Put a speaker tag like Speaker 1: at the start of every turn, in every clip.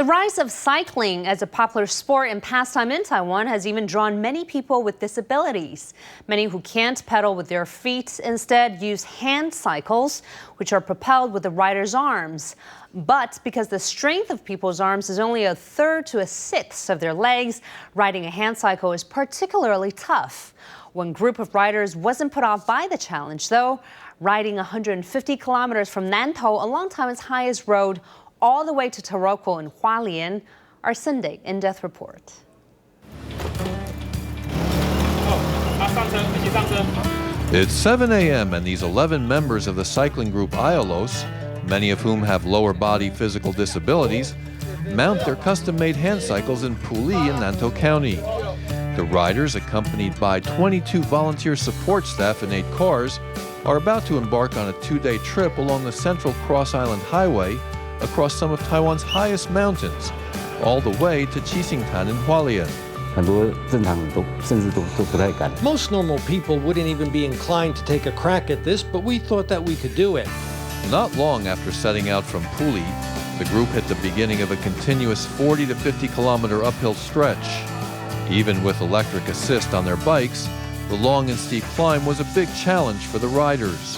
Speaker 1: The rise of cycling as a popular sport and pastime in Taiwan has even drawn many people with disabilities. Many who can't pedal with their feet instead use hand cycles, which are propelled with the rider's arms. But because the strength of people's arms is only a third to a sixth of their legs, riding a hand cycle is particularly tough. One group of riders wasn't put off by the challenge, though, riding 150 kilometers from Nantou along Taiwan's highest road all the way to Taroko in Hualien. Our Sunday in-depth report.
Speaker 2: It's 7 a.m. and these 11 members of the cycling group Iolos, many of whom have lower body physical disabilities, mount their custom-made hand cycles in Puli in Nantou County. The riders, accompanied by 22 volunteer support staff and 8 cars, are about to embark on a 2-day trip along the Central Cross Island Highway across some of Taiwan's highest mountains, all the way to Qisingtan in Hualien.
Speaker 3: Most normal people wouldn't even be inclined to take a crack at this, but we thought that we could do it.
Speaker 2: Not long after setting out from Puli, the group hit the beginning of a continuous 40 to 50 kilometer uphill stretch. Even with electric assist on their bikes, the long and steep climb was a big challenge for the riders.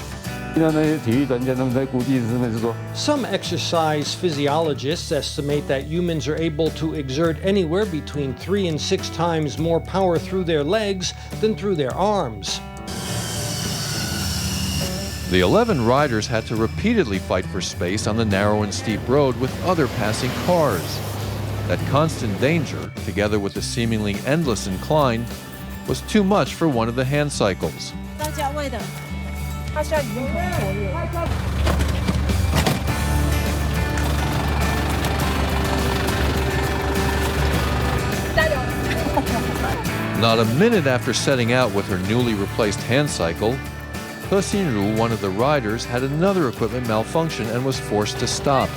Speaker 3: Some exercise physiologists estimate that humans are able to exert anywhere between 3 and 6 times more power through their legs than through their arms.
Speaker 2: The 11 riders had to repeatedly fight for space on the narrow and steep road with other passing cars. That constant danger, together with the seemingly endless incline, was too much for one of the hand cycles. Not a minute after setting out with her newly replaced hand cycle, He Xinru, one of the riders, had another equipment malfunction and was forced to stop.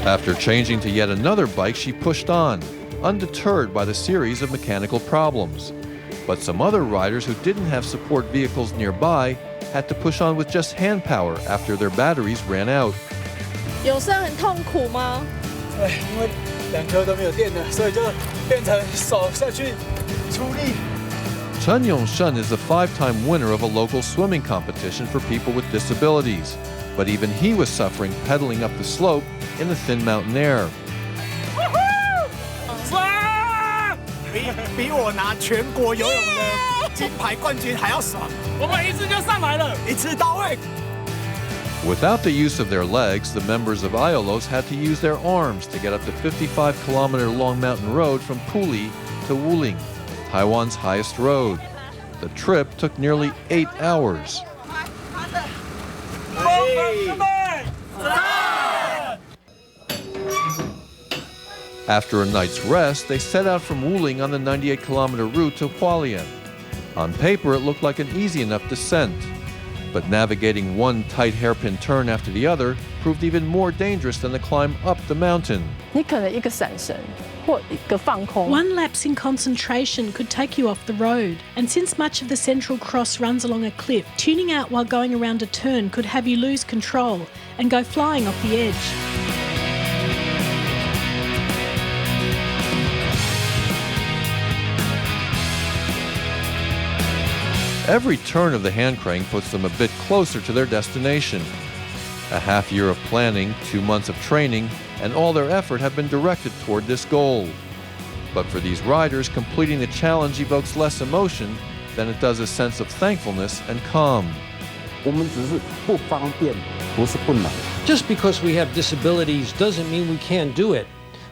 Speaker 2: After changing to yet another bike, she pushed on, undeterred by the series of mechanical problems. But some other riders who didn't have support vehicles nearby had to push on with just hand power after their batteries ran out. Chen Yongshun is the 5-time winner of a local swimming competition for people with disabilities. But even he was suffering pedaling up the slope in the thin mountain air. Without the use of their legs, the members of Iolos had to use their arms to get up the 55-kilometer-long mountain road from Puli to Wuling, Taiwan's highest road. The trip took nearly 8 hours. After a night's rest, they set out from Wuling on the 98-kilometer route to Hualien. On paper, it looked like an easy enough descent, but navigating one tight hairpin turn after the other proved even more dangerous than the climb up the mountain.
Speaker 4: One lapse in concentration could take you off the road, and since much of the Central Cross runs along a cliff, tuning out while going around a turn could have you lose control and go flying off the edge.
Speaker 2: Every turn of the hand crank puts them a bit closer to their destination. A half year of planning, 2 months of training, and all their effort have been directed toward this goal. But for these riders, completing the challenge evokes less emotion than it does a sense of thankfulness and calm.
Speaker 3: Just because we have disabilities doesn't mean we can't do it.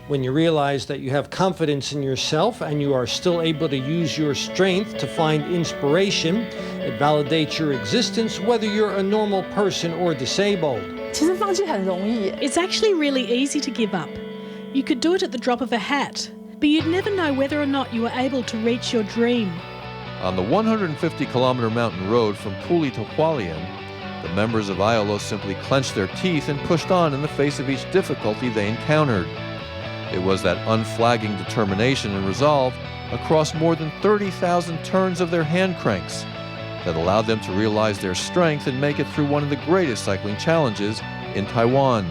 Speaker 3: When you realize that you have confidence in yourself and you are still able to use your strength to find inspiration, it validates your existence whether you're a normal person or disabled.
Speaker 4: It's actually really easy to give up. You could do it at the drop of a hat, but you'd never know whether or not you were able to reach your dream.
Speaker 2: On the 150-kilometer mountain road from Puli to Hualien, the members of Iolos simply clenched their teeth and pushed on in the face of each difficulty they encountered. It was that unflagging determination and resolve across more than 30,000 turns of their hand cranks that allowed them to realize their strength and make it through one of the greatest cycling challenges in Taiwan.